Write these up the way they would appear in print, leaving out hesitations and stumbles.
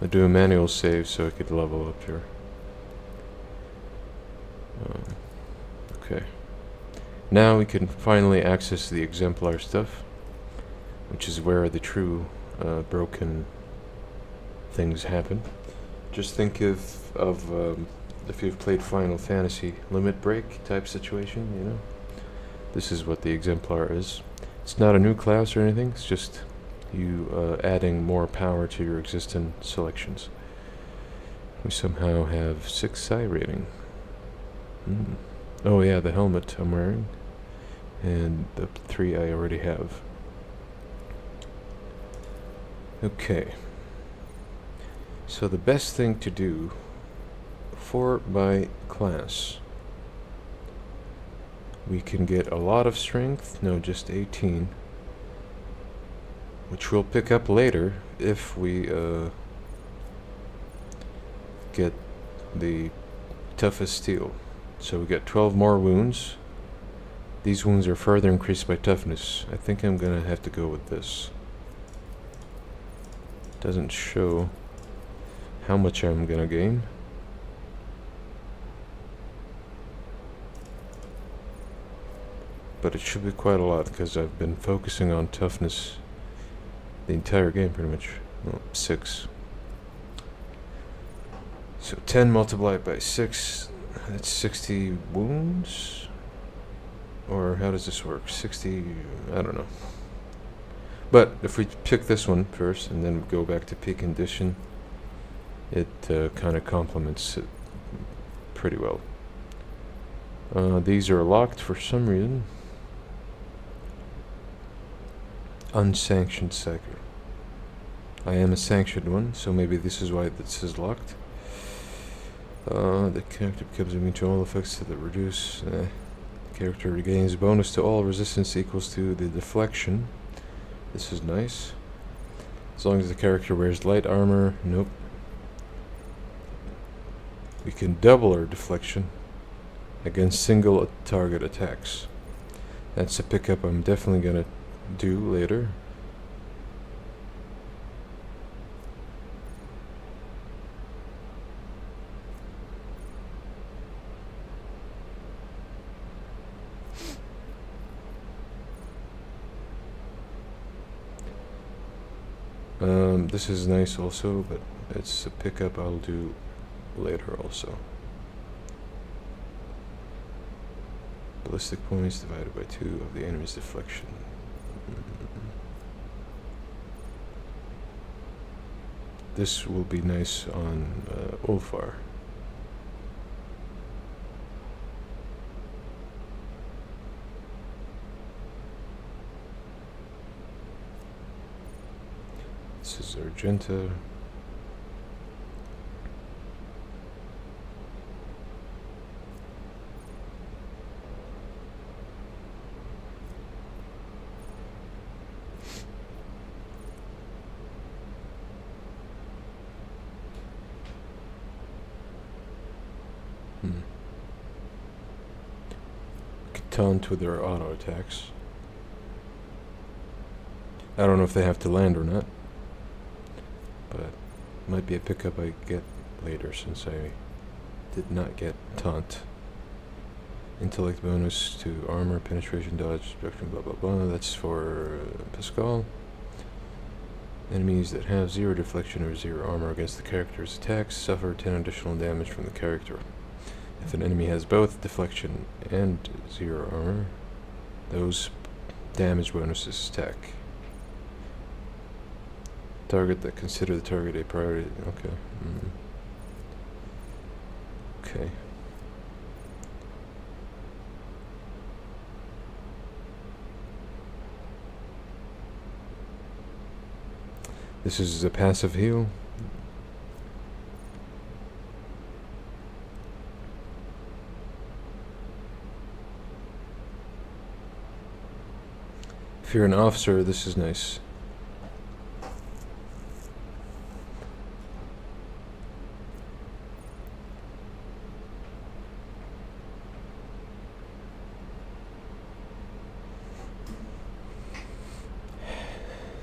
I do a manual save so I could level up here. Okay. Now we can finally access the exemplar stuff, which is where the true broken things happen. Just think of if you've played Final Fantasy limit break type situation, you know. This is what the exemplar is. It's not a new class or anything, it's just you adding more power to your existing selections. We somehow have 6 psi rating. Oh yeah, the helmet I'm wearing. And the 3 I already have. Okay. So the best thing to do for my class, we can get a lot of strength, no, just 18, which we'll pick up later if we get the toughest steel. So we get 12 more wounds. These wounds are further increased by toughness. I think I'm gonna have to go with this. Doesn't show how much I'm gonna gain. But it should be quite a lot because I've been focusing on toughness the entire game pretty much. Well, 6. So 10 multiplied by 6, that's 60 wounds? Or how does this work? 60, I don't know. But if we pick this one first and then go back to peak condition, it kind of complements it pretty well. These are locked for some reason. Unsanctioned sector. I am a sanctioned one, so maybe this is why this is locked. The character becomes immune to all effects that reduce. Character regains bonus to all resistance equals to the deflection. This is nice. As long as the character wears light armor. Nope. We can double our deflection against single target attacks. That's a pickup I'm definitely gonna do later. This is nice also, but it's a pickup I'll do later also. Ballistic points divided by 2 of the enemy's deflection. This will be nice on Ulfar. This is Argenta. Taunt with their auto attacks. I don't know if they have to land or not, but might be a pickup I get later since I did not get taunt. Intellect bonus to armor, penetration, dodge, destruction, blah blah blah. That's for Pascal. Enemies that have 0 deflection or 0 armor against the character's attacks suffer 10 additional damage from the character. If an enemy has both deflection and 0 armor, those damage bonuses stack. Target that consider the target a priority. Okay. Okay. This is a passive heal. If you're an officer, this is nice.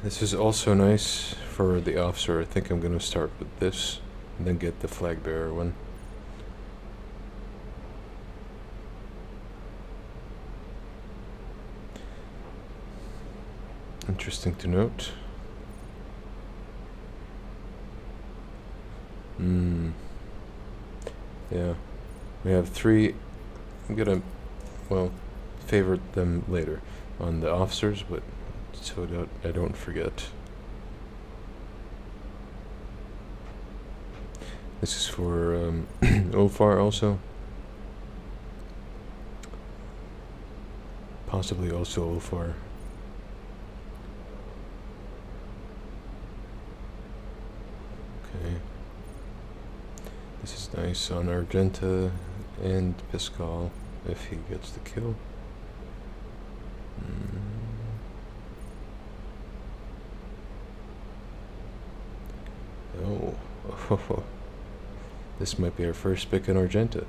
This is also nice for the officer, I think I'm gonna start with this, and then get the flag bearer one. Interesting to note. Yeah. We have 3. I'm gonna, well, favorite them later on the officers, but so that I don't forget. This is for OFAR also. Possibly also OFAR. Okay. This is nice on Argenta and Pascal if he gets the kill. Oh. This might be our first pick in Argenta.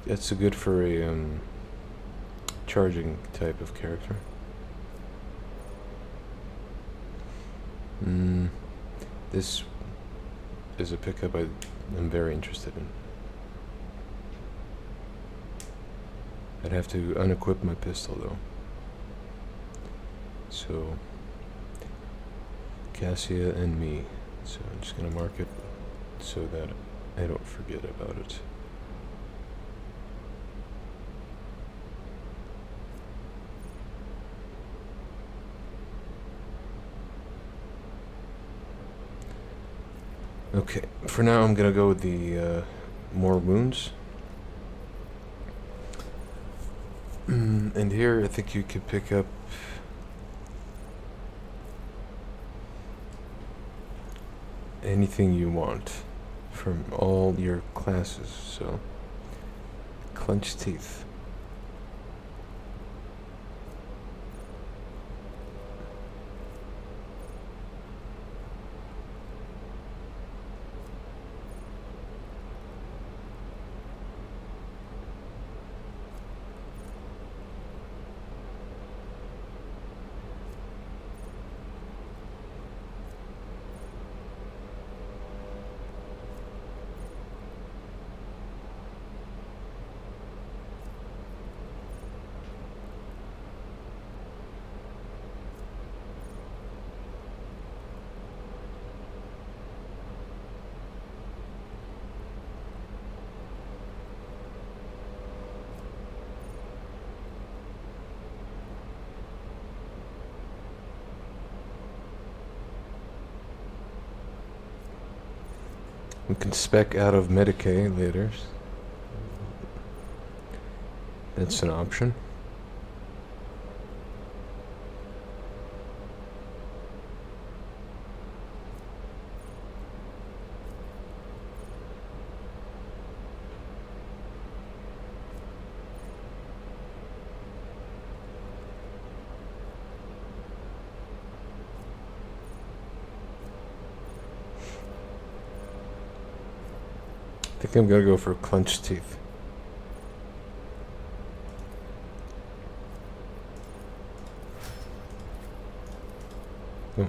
That's good for a charging type of character. This is a pickup I'm very interested in. I'd have to unequip my pistol though. So, Cassia and me. So I'm just gonna mark it so that I don't forget about it. Okay, for now I'm gonna go with the more wounds. And here I think you can pick up anything you want from all your classes. So, clenched teeth. We can spec out of Medicaid later. That's an option. I think I'm gonna go for clenched teeth. Oh.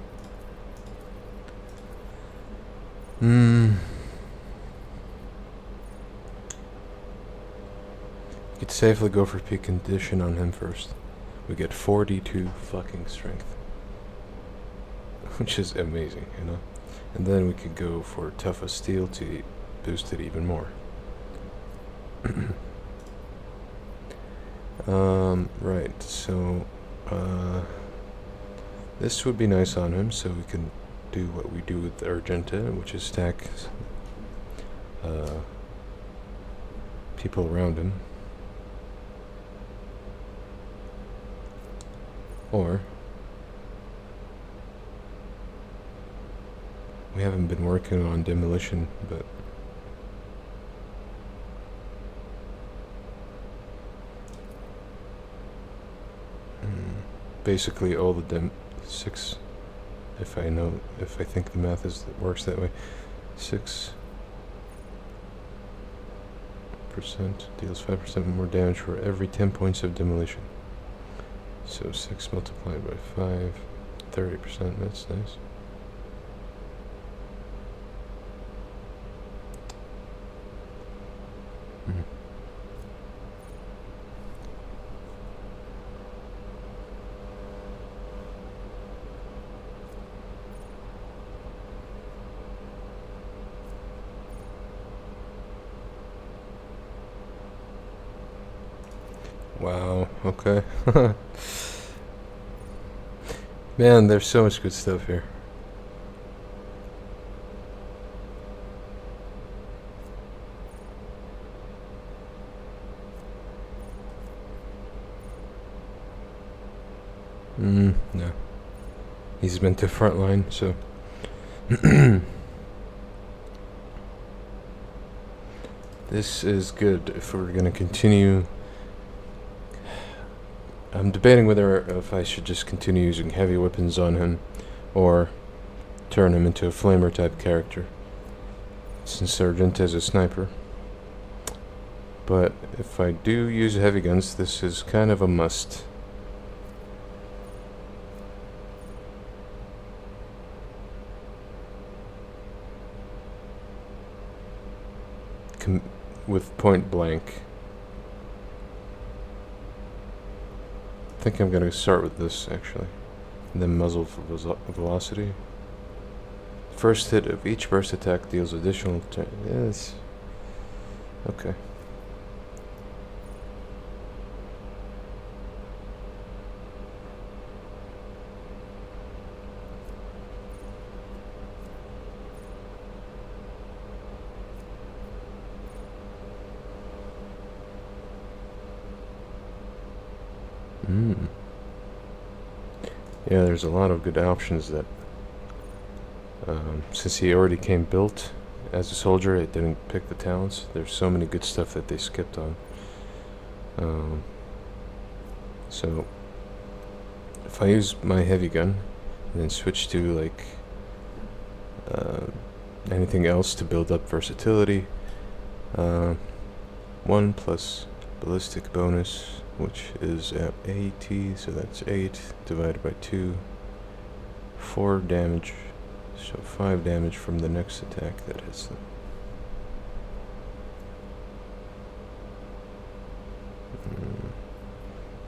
You could safely go for peak condition on him first. We get 42 fucking strength. Which is amazing, you know? And then we could go for tough as steel to boost it even more. Right, so this would be nice on him, so we can do what we do with Argenta, which is stack people around him. Or we haven't been working on demolition, but basically all the 6, if I think the math works that way, 6 deals 5% more damage for every 10 points of demolition. So 6 multiplied by 5, 30%, that's nice. Wow, okay. Man, there's so much good stuff here. No. He's been to frontline, so... This is good if we're gonna continue... I'm debating whether if I should just continue using heavy weapons on him, or turn him into a flamer type character, since Sergeant is a sniper. But if I do use heavy guns, this is kind of a must. With point blank. I think I'm gonna start with this actually, and then muzzle for velocity. First hit of each burst attack deals additional. Yes. Okay. Yeah, there's a lot of good options that, since he already came built as a soldier, it didn't pick the talents. There's so many good stuff that they skipped on. So, if I use my heavy gun, and then switch to like anything else to build up versatility, 1 plus ballistic bonus, which is at 80, so that's 8 divided by 2, 4 damage, so 5 damage from the next attack that hits them.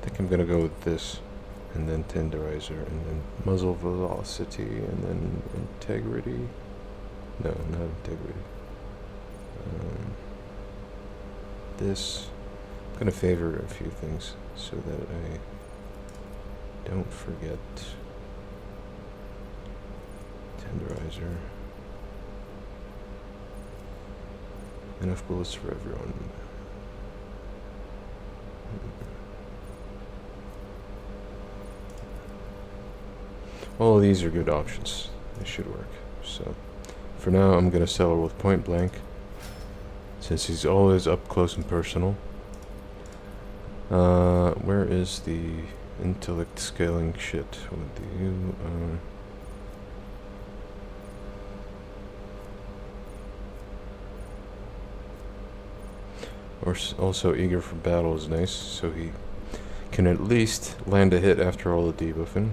I think I'm gonna go with this, and then tenderizer, and then muzzle velocity, and then integrity. No, not integrity. This. I'm gonna favor a few things so that I don't forget. Tenderizer. Enough bullets for everyone. All of these are good options. They should work. So, for now, I'm gonna sell her with point blank, since he's always up close and personal. Where is the intellect scaling shit with you? Also eager for battle is nice, so he can at least land a hit after all the debuffing.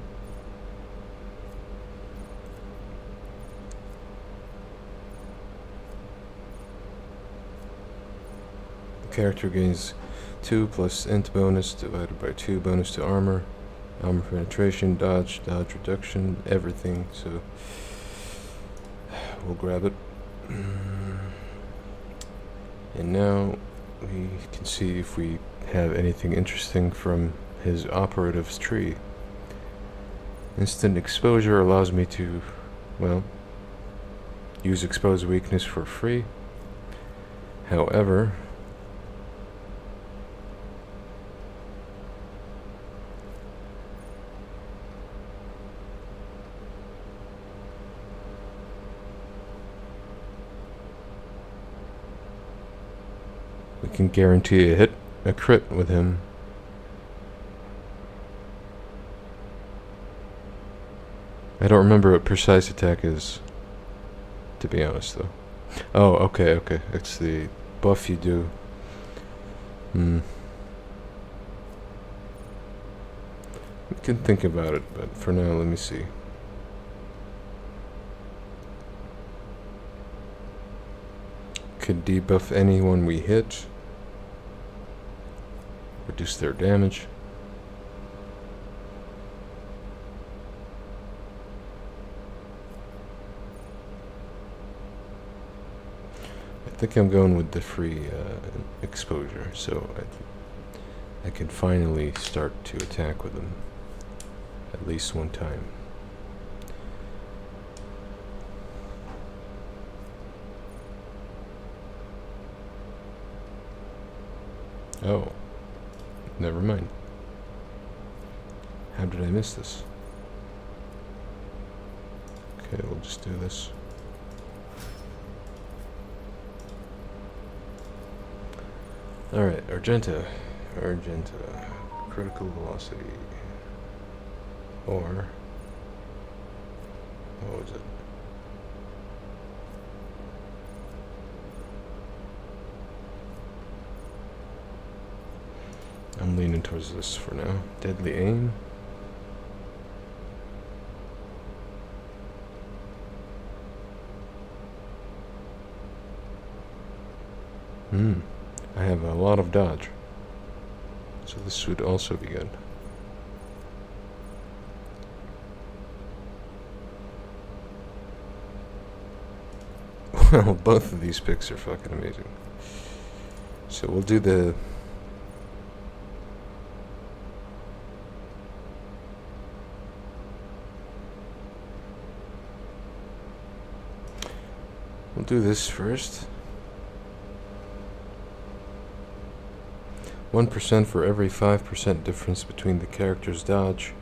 The character gains 2 plus int bonus divided by 2 bonus to armor, armor penetration, dodge reduction, everything, so we'll grab it. And now we can see if we have anything interesting from his operatives tree. Instant exposure allows me to, well, use exposed weakness for free. However, we can guarantee a hit, a crit with him. I don't remember what precise attack is, to be honest though. Oh, okay. It's the buff you do We can think about it, but for now, let me see. Could debuff anyone we hit. Reduce their damage. I think I'm going with the free exposure, so I can finally start to attack with them at least one time. Oh, never mind. How did I miss this? Okay, we'll just do this. Alright, Argenta, critical velocity, or, what was it? I'm leaning towards this for now. Deadly aim. I have a lot of dodge, so this would also be good. Well, both of these picks are fucking amazing. So we'll do the... We'll do this first. 1% for every 5% difference between the character's dodge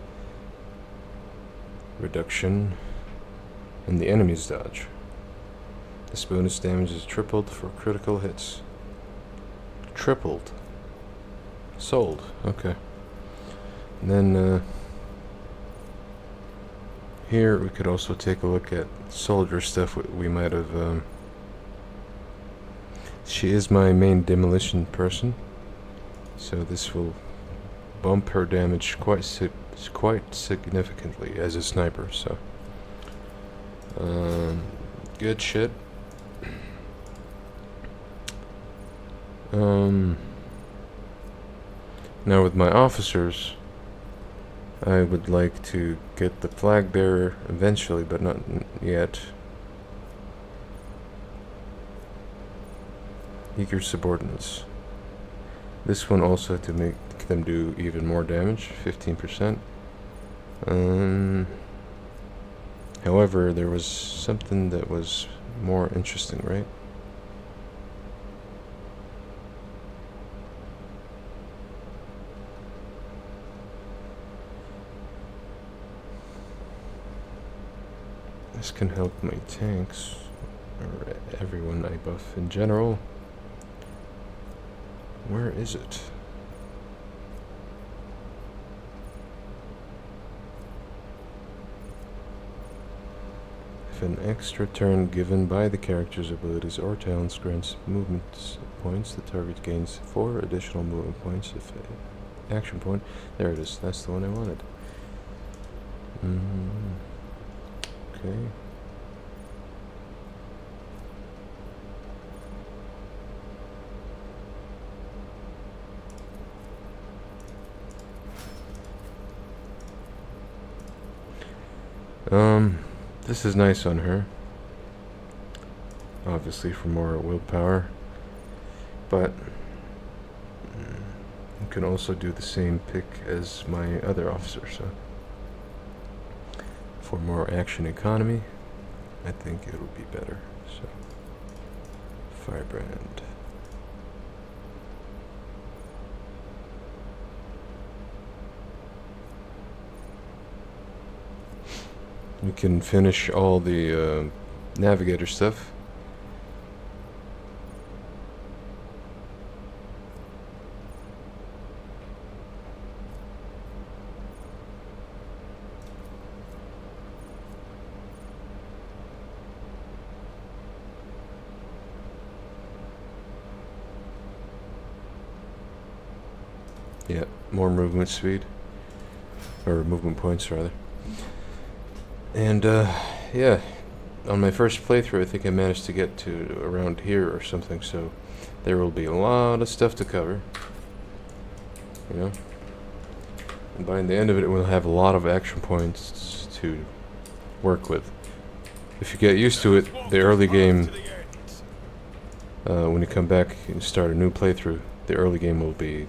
reduction and the enemy's dodge. This bonus damage is tripled for critical hits. Tripled. Sold. Okay. And then here we could also take a look at soldier stuff we might have... She is my main demolition person. So this will bump her damage quite significantly as a sniper, so good shit. Now with my officers, I would like to get the flag bearer eventually, but not yet. Eager subordinates. This one also to make them do even more damage, 15%. However, there was something that was more interesting, right? This can help my tanks, or everyone I buff in general. Where is it? If an extra turn given by the character's abilities or talents grants movement points, the target gains 4 additional movement points. If action point, there it is. That's the one I wanted. Okay. This is nice on her. Obviously for more willpower. But you can also do the same pick as my other officer, so for more action economy, I think it'll be better. So Firebrand. We can finish all the navigator stuff. Yeah, more movement speed. Or movement points, rather. And, yeah. On my first playthrough, I think I managed to get to around here or something, so there will be a lot of stuff to cover. You know? And by the end of it, we'll have a lot of action points to work with. If you get used to it, the early game, when you come back and start a new playthrough, the early game will be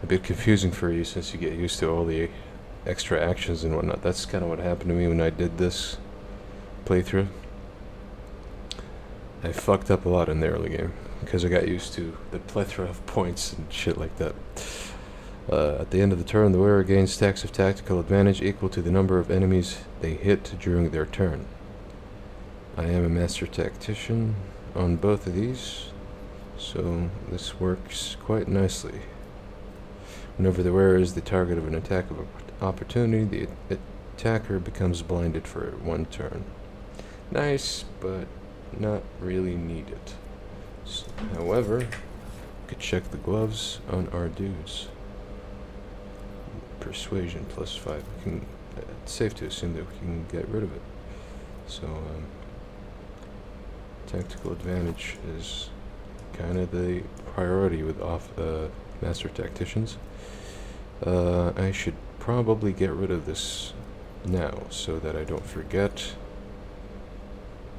a bit confusing for you since you get used to all the extra actions and whatnot. That's kind of what happened to me when I did this playthrough. I fucked up a lot in the early game because I got used to the plethora of points and shit like that. At the end of the turn, the wearer gains stacks of tactical advantage equal to the number of enemies they hit during their turn. I am a master tactician on both of these, so this works quite nicely. Whenever the wearer is the target of an attack of opportunity, the attacker becomes blinded for 1 turn. Nice, but not really needed. However, we could check the gloves on our dudes. Persuasion +5. It's safe to assume that we can get rid of it. So, tactical advantage is kind of the priority with master tacticians. I should probably get rid of this now so that I don't forget.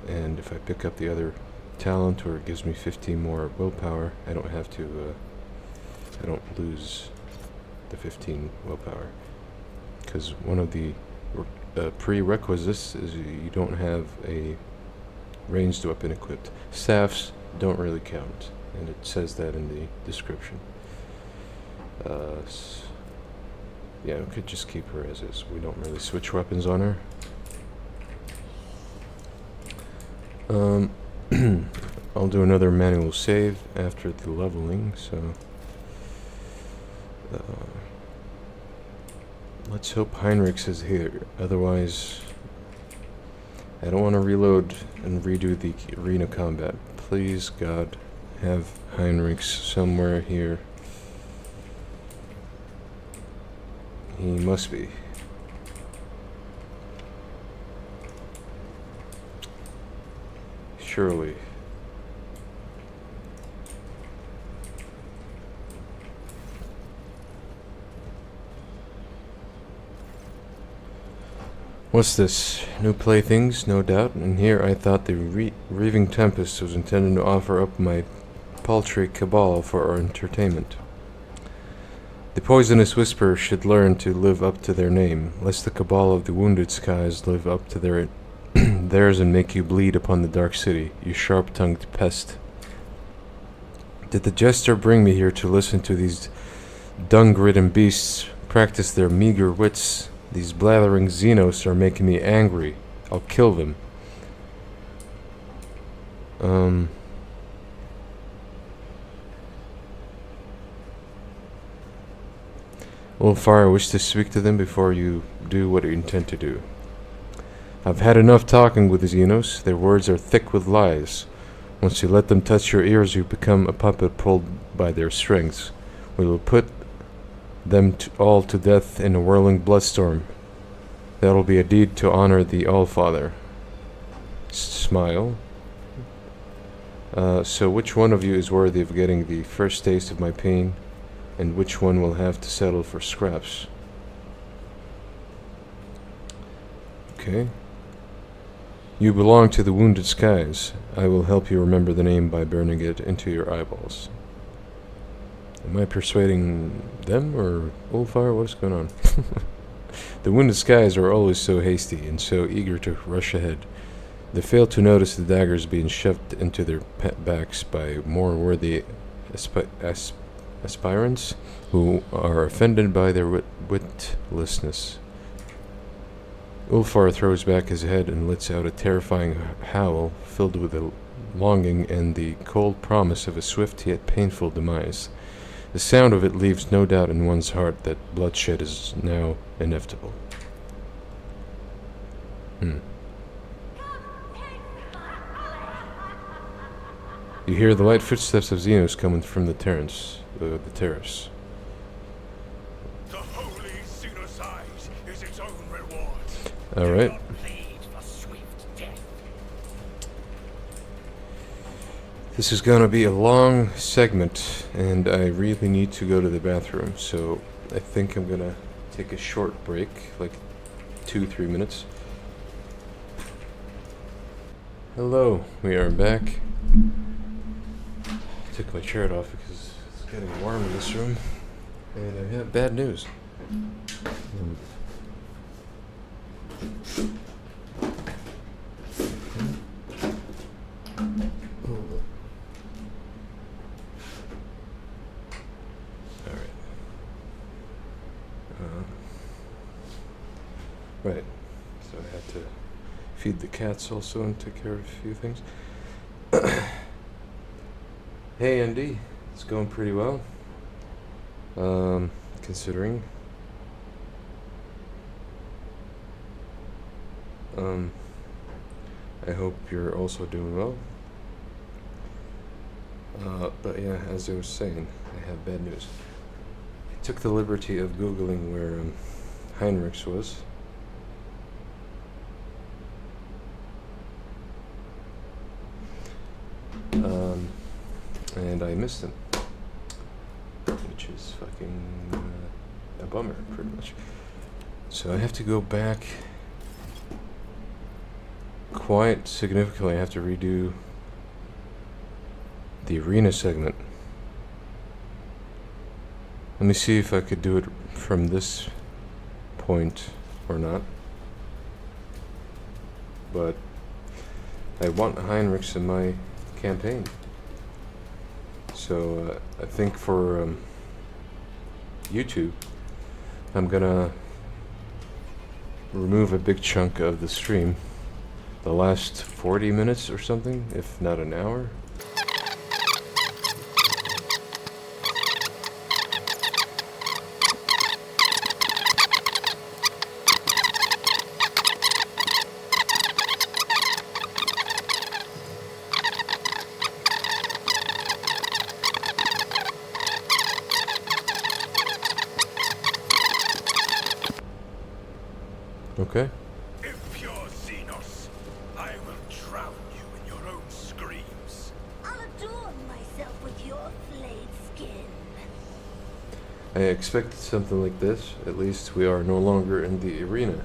And if I pick up the other talent, or it gives me 15 more willpower, I don't have to, I don't lose the 15 willpower. Because one of the prerequisites is you don't have a ranged weapon equipped. Staffs don't really count, and it says that in the description. Yeah, we could just keep her as is. We don't really switch weapons on her. I'll do another manual save after the leveling, so let's hope Heinrichs is here. Otherwise, I don't want to reload and redo the arena combat. Please, God, have Heinrichs somewhere here. He must be. Surely. What's this? New playthings, no doubt. And here I thought the Reaving Tempest was intended to offer up my paltry cabal for our entertainment. The poisonous whisperer should learn to live up to their name, lest the cabal of the wounded skies live up to theirs and make you bleed upon the dark city, you sharp-tongued pest. Did the jester bring me here to listen to these dung-ridden beasts practice their meager wits? These blathering Xenos are making me angry. I'll kill them. Wolfire, I wish to speak to them before you do what you intend to do. I've had enough talking with the Xenos. Their words are thick with lies. Once you let them touch your ears, you become a puppet pulled by their strings. We will put them all to death in a whirling bloodstorm. That'll be a deed to honor the All-Father. Smile. So which one of you is worthy of getting the first taste of my pain, and which one will have to settle for scraps? Okay. You belong to the wounded skies. I will help you remember the name by burning it into your eyeballs. Am I persuading them or Wolfire? What's going on? The wounded skies are always so hasty and so eager to rush ahead. They fail to notice the daggers being shoved into their backs by more worthy aspirants who are offended by their witlessness. Ulfar throws back his head and lets out a terrifying howl filled with a longing and the cold promise of a swift yet painful demise. The sound of it leaves no doubt in one's heart that bloodshed is now inevitable. You hear the light footsteps of Xenos coming from the terrace. Alright. This is gonna be a long segment, and I really need to go to the bathroom, so I think I'm gonna take a short break, like 2-3 minutes. Hello, we are back. Took my shirt off because it's getting warm in this room, and I have bad news. Right, so I had to feed the cats also and take care of a few things. Hey Andy, it's going pretty well. Considering. I hope you're also doing well. But yeah, as I was saying, I have bad news. I took the liberty of Googling where Heinrichs was. And I missed him, which is fucking a bummer, pretty much. So I have to go back quite significantly. I have to redo the arena segment. Let me see if I could do it from this point or not. But I want Heinrichs in my campaign. So I think for YouTube, I'm gonna remove a big chunk of the stream, the last 40 minutes or something, if not an hour. Okay. If you're Xenos, I will drown you in your own screams. I'll adorn myself with your flayed skin. I expected something like this. At least we are no longer in the arena.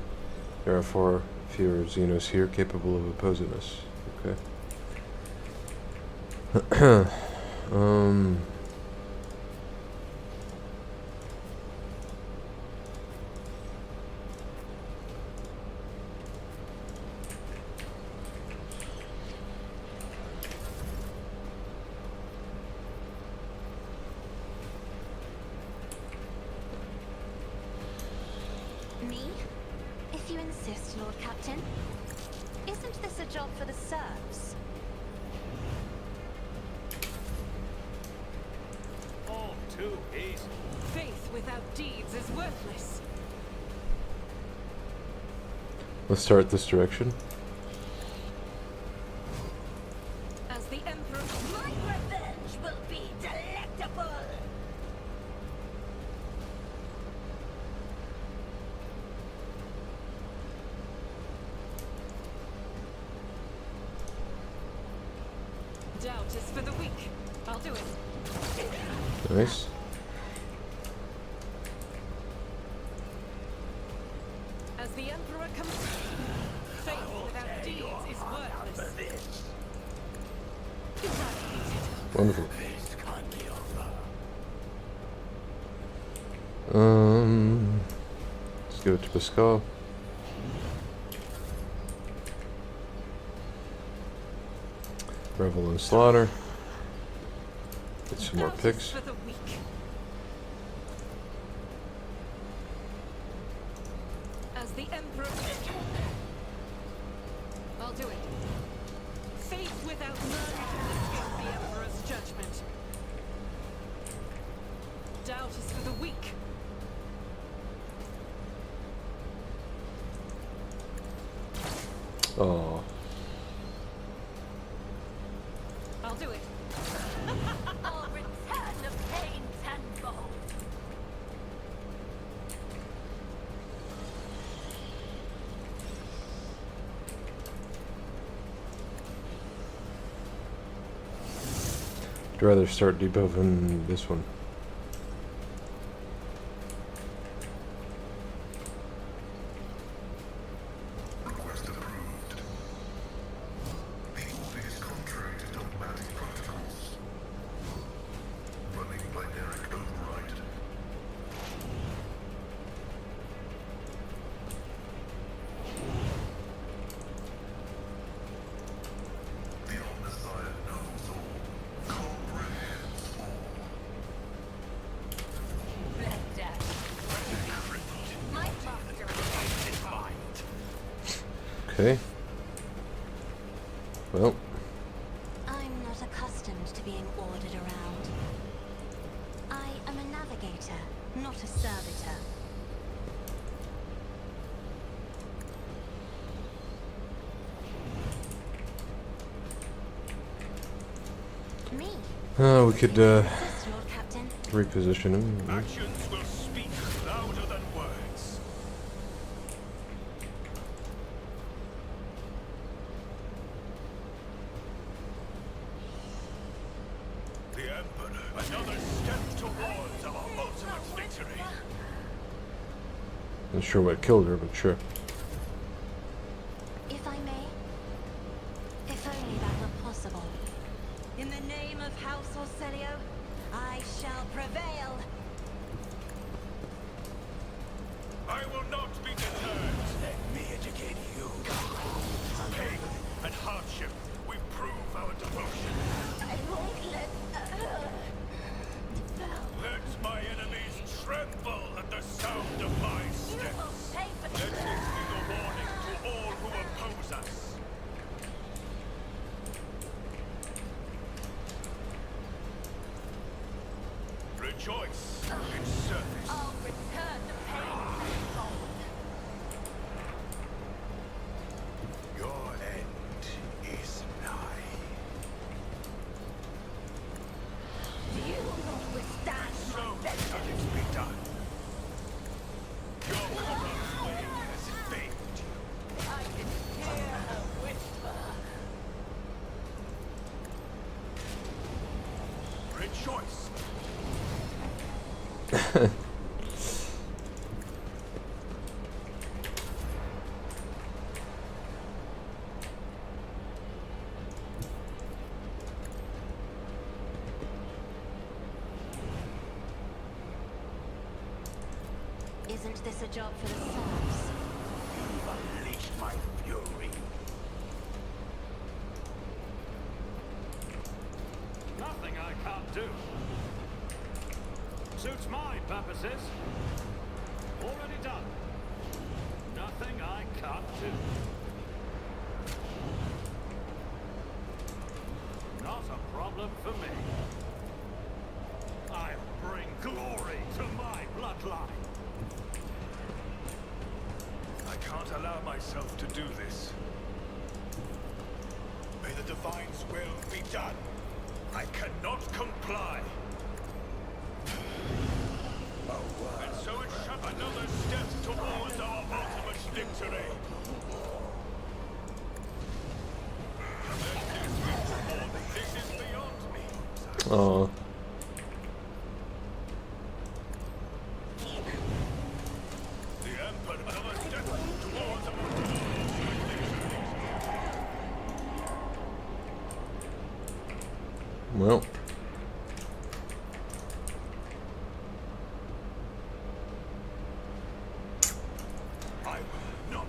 There are far fewer Xenos here capable of opposing us. Okay. Me? If you insist, Lord Captain. Isn't this a job for the serfs? All too easy. Faith without deeds is worthless. Let's start this direction. As the Emperor... My revenge will be delectable! Doubt is for the weak. I'll do it. Nice. As the Emperor comes... Faith without deeds is worthless. Eradicated. Wonderful. This can't be over. Let's give it to Pascal. Revel and Slaughter. Get some more Doubt is picks. for the weak. As the Emperor... I'll do it. Faith without none can escape the Emperor's judgment. Doubt is for the weak. Oh, I'll do it. I'll return the pain tenfold. I'd rather start debuffing this one. Request approved. The order is contrary to Dogmatic protocols. Running binary override. The Omnissiah knows all, comprehends all. My master. Okay. Well, I'm not accustomed to being ordered around. I am a navigator, not a servitor. Me? we could Yes, Lord Captain. reposition him. Actions will speak louder than words. The Emperor, another step towards our ultimate victory. Not sure what killed her, but sure. If I may, if only that were possible. In the name of House Orselio, I shall prevail. I will not be deterred. Let me educate you. Pain and hardship, we prove our devotion. I won't let Let my enemies tremble at the sound of my steps. Let this be the warning to all who oppose us. Rejoice in service. I'll return the pain. Your end is nigh. You will not withstand So let it be done. Your corrupt way has failed you. I can hear her whisper. Rejoice. Isn't this a job for the serfs? You've unleashed my fury. Nothing I can't do. Suits my purposes. Already done. Nothing I can't do. Not a problem for me. I'll bring glory to my bloodline. I can't allow myself to do this. May the Divine's will be done. I cannot comply. And so it shall another step towards our ultimate victory. This is beyond me. Aw. The Emperor, another step towards our ultimate victory. Well. I will not.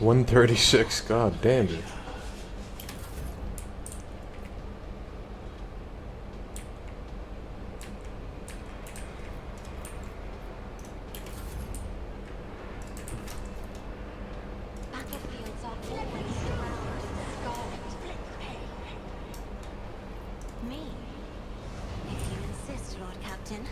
136, god damn it. Battlefields are always surrounded in scarlet. Me? If you insist, Lord Captain.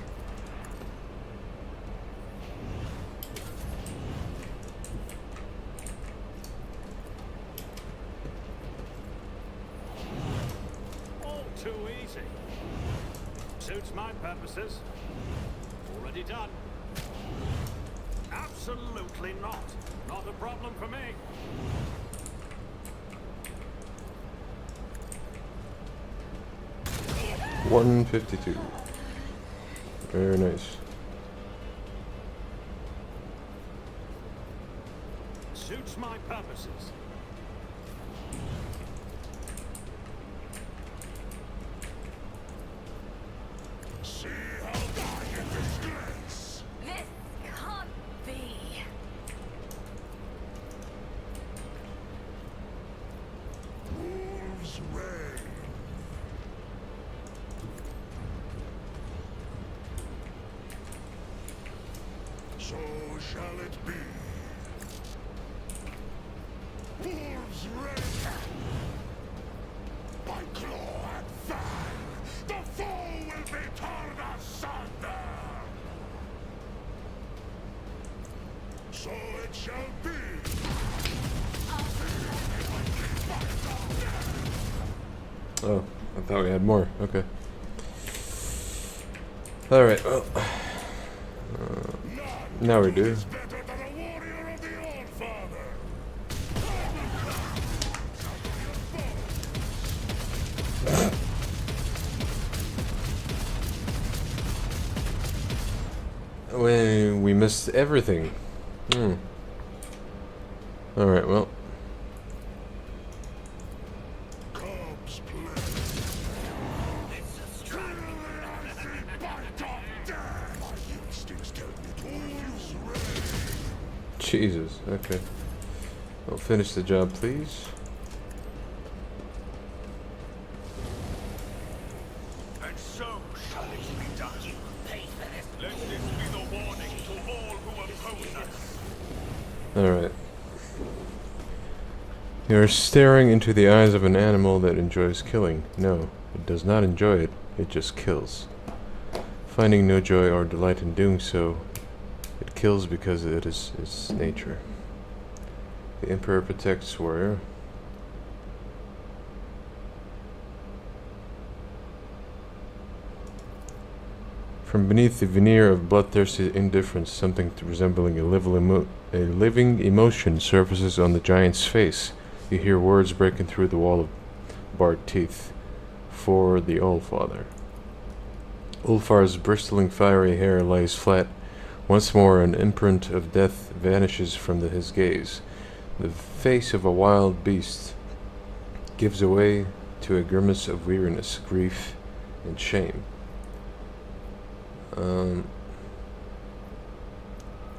All too easy. Suits my purposes. Already done. Absolutely not. Not a problem for me. 152. Very nice. Suits my purposes. See how die in disgrace. This can't be. Wolves reign. So shall it be. Wolves reign. By claw and fang, the foe will be torn asunder. So it shall be. Oh, I thought we had more. Okay. Alright, well. Now we do. Is better than a warrior of the All-Father. We missed everything. Alright, well. Cubs play. It's a struggle. Bite of death. My instincts tell me to use rain. Jesus, okay. Well, finish the job, please. And so shall it be done. You pay for this. Let this be the warning to all who oppose us. Alright. You are staring into the eyes of an animal that enjoys killing. No, it does not enjoy it, it just kills. Finding no joy or delight in doing so, it kills because it is its nature. The Emperor protects warrior. From beneath the veneer of bloodthirsty indifference, something resembling a living emotion surfaces on the giant's face. You hear words breaking through the wall of barred teeth. For the Allfather. Ulfar's bristling fiery hair lies flat. Once more an imprint of death vanishes from his gaze. The face of a wild beast gives way to a grimace of weariness, grief, and shame.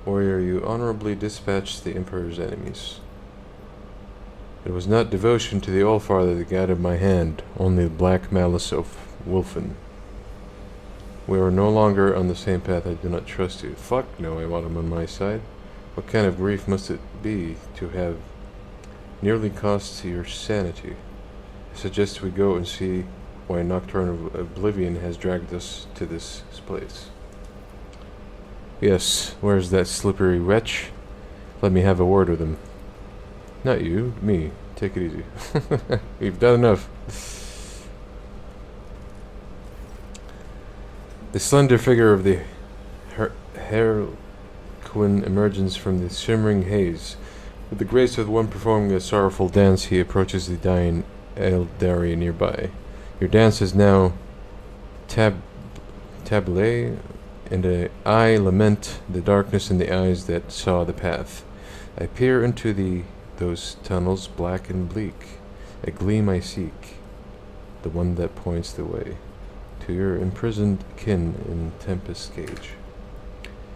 Warrior, you honorably dispatched the Emperor's enemies. It was not devotion to the Allfather that guided my hand, only the black malice of Wolfen. We are no longer on the same path. I do not trust you. Fuck no, I want him on my side. What kind of grief must it be to have nearly cost your sanity? I suggest we go and see why Nocturne of Oblivion has dragged us to this place. Yes, where's that slippery wretch? Let me have a word with him. Not you, me. Take it easy. We've done enough. The slender figure of the heroine emerges from the shimmering haze. With the grace of one performing a sorrowful dance, he approaches the dying Eldari nearby. Your dance is now tableau, and I lament the darkness in the eyes that saw the path. I peer into those tunnels, black and bleak. A gleam I seek, the one that points the way to your imprisoned kin in Tempest Cage.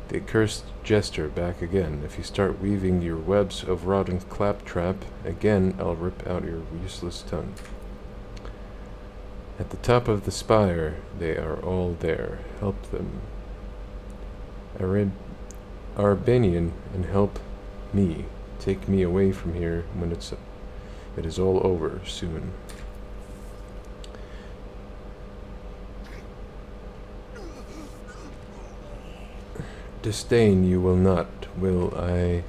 The accursed jester back again. If you start weaving your webs of rotten claptrap again, I'll rip out your useless tongue. At the top of the spire, they are all there. Help them. Arbanian, and help me. Take me away from here when it is all over soon. Disdain you will not, will I,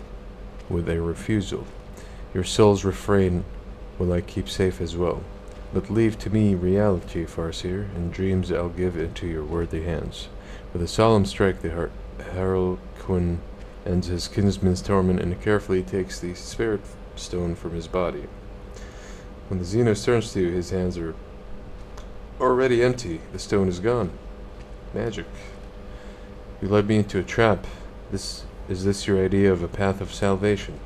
with a refusal. Your soul's refrain will I keep safe as well. But leave to me reality, Farseer, and dreams I'll give into your worthy hands. With a solemn strike, the Harlequin ends his kinsman's torment and carefully takes the spirit stone from his body. When the Xenos turns to you, his hands are Already empty. The stone is gone. Magic. You led me into a trap. Is this your idea of a path of salvation?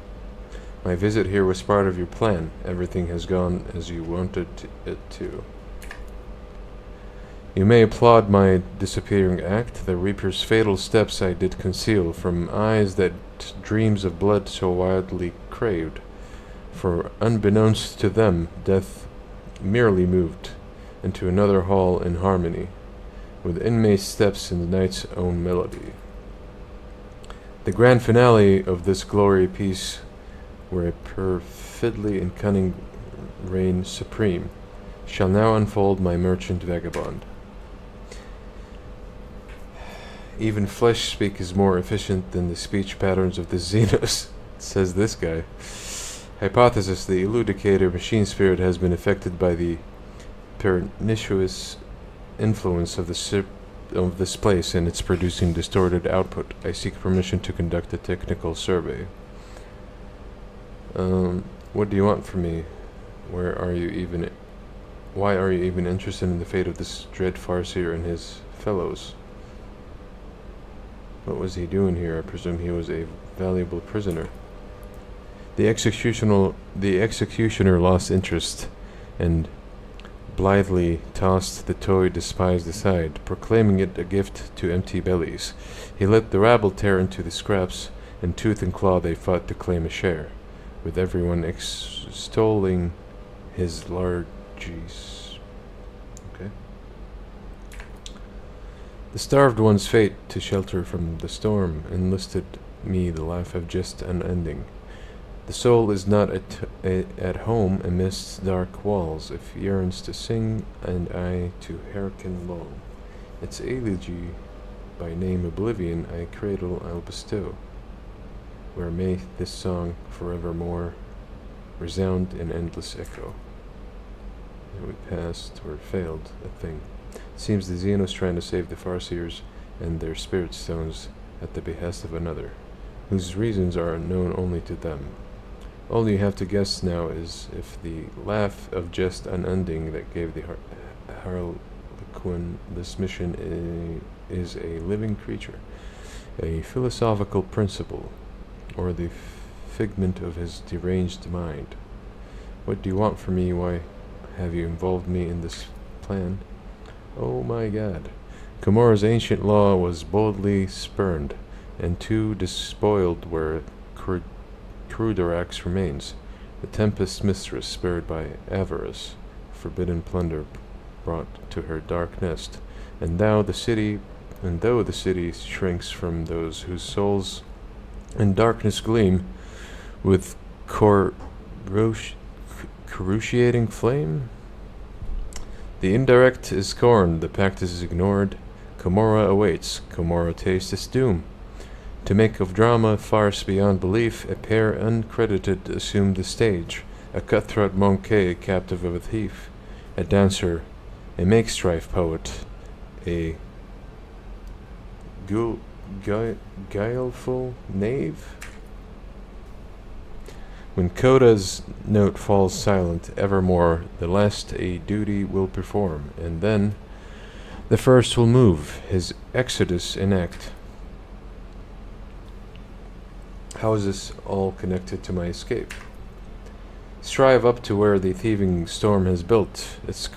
My visit here was part of your plan. Everything has gone as you wanted it to. You may applaud my disappearing act. The Reaper's fatal steps I did conceal from eyes that dreams of blood so wildly craved. For unbeknownst to them, death merely moved into another hall in harmony, with inmate steps in the night's own melody. The grand finale of this glory piece, where perfidly and cunning reign supreme, shall now unfold my merchant vagabond. Even flesh speak is more efficient than the speech patterns of the Xenos, says this guy. Hypothesis: the eludicator machine spirit has been affected by the pernicious influence of this place, and it's producing distorted output. I seek permission to conduct a technical survey. What do you want from me? Why are you even interested in the fate of this dread Farseer and his fellows? What was he doing here? I presume he was a valuable prisoner. The executioner lost interest and blithely tossed the toy despised aside, proclaiming it a gift to empty bellies. He let the rabble tear into the scraps, and tooth and claw they fought to claim a share, with everyone extolling his largesse. Okay. The starved one's fate to shelter from the storm enlisted me the laugh of just unending. The soul is not at home amidst dark walls, if yearns to sing and I to hearken low. Its elegy, by name Oblivion, I cradle I'll bestow, where may this song forevermore resound in endless echo. And we passed, or failed, a thing. Seems the Xenos trying to save the Farseers and their spirit stones at the behest of another, whose reasons are known only to them. All you have to guess now is if the laugh of jest unending that gave the Harlequin this mission is a living creature, a philosophical principle, or the figment of his deranged mind. What do you want from me? Why have you involved me in this plan? Oh my God. Comora's ancient law was boldly spurned, and too despoiled were Crudorak's remains. The Tempest's mistress, spurred by avarice, forbidden plunder brought to her dark nest, and though the city shrinks from those whose souls in darkness gleam with cruciating flame, the indirect is scorned, the pact is ignored. Comora awaits, Comora tastes its doom. To make of drama farce beyond belief, a pair uncredited assumed the stage, a cutthroat monkey captive of a thief, a dancer, a make-strife poet, a guileful knave. When Coda's note falls silent, evermore the last a duty will perform, and then the first will move, his exodus enact. How is this all connected to my escape? Strive up to where the thieving storm has built its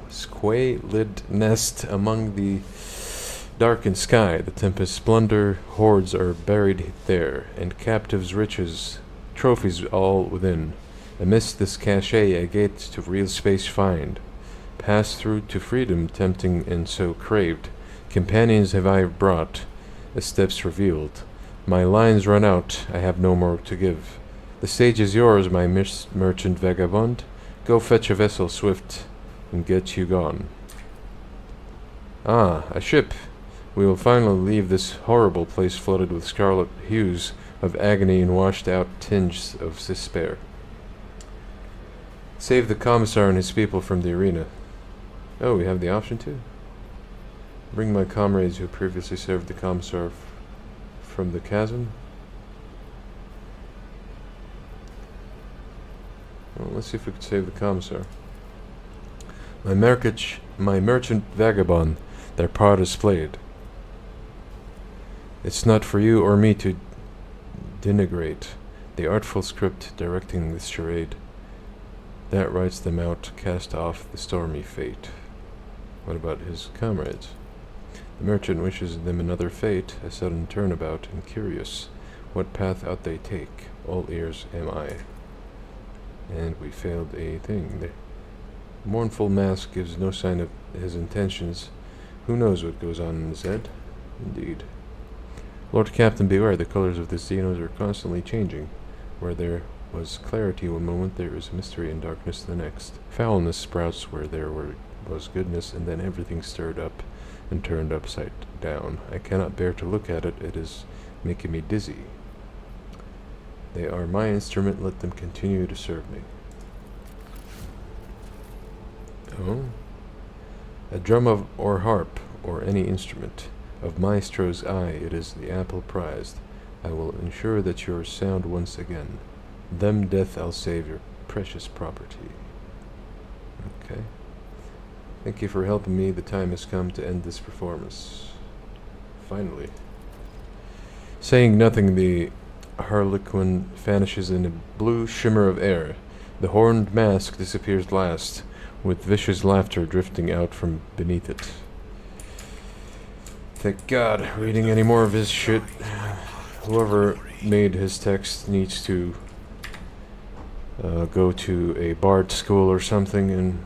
squalid nest among the darkened sky. The tempest's plunder hoards are buried there, and captives' riches, trophies all within. Amidst this cachet a gate to real space find. Pass through to freedom, tempting and so craved. Companions have I brought, as steps revealed. My lines run out, I have no more to give. The stage is yours, my merchant vagabond. Go fetch a vessel swift and get you gone. Ah, a ship. We will finally leave this horrible place flooded with scarlet hues of agony and washed out tinges of despair. Save the commissar and his people from the arena. Oh, we have the option too. Bring my comrades who previously served the commissar from the chasm. Well, let's see if we can save the commissar. My merchant vagabond, their part is played. It's not for you or me to denigrate the artful script directing this charade. That writes them out, cast off the stormy fate. What about his comrades? The merchant wishes them another fate, a sudden turnabout, and curious what path out they take. All ears am I. And we failed a thing. The mournful mask gives no sign of his intentions. Who knows what goes on in his head? Indeed. Lord Captain, beware, the colors of the Xenos are constantly changing. Where there was clarity one moment, there is mystery and darkness the next. Foulness sprouts where there was goodness, and then everything stirred up and turned upside down. I cannot bear to look at it. It is making me dizzy. They are my instrument. Let them continue to serve me. Oh? A drum or harp, or any instrument. Of Maestro's eye, it is the apple prized. I will ensure that you're sound once again. Them death I'll save your precious property. Okay. Thank you for helping me. The time has come to end this performance. Finally. Saying nothing, the Harlequin vanishes in a blue shimmer of air. The horned mask disappears last, with vicious laughter drifting out from beneath it. Thank God. Reading any more of his shit. Whoever made his text needs to go to a bard school or something and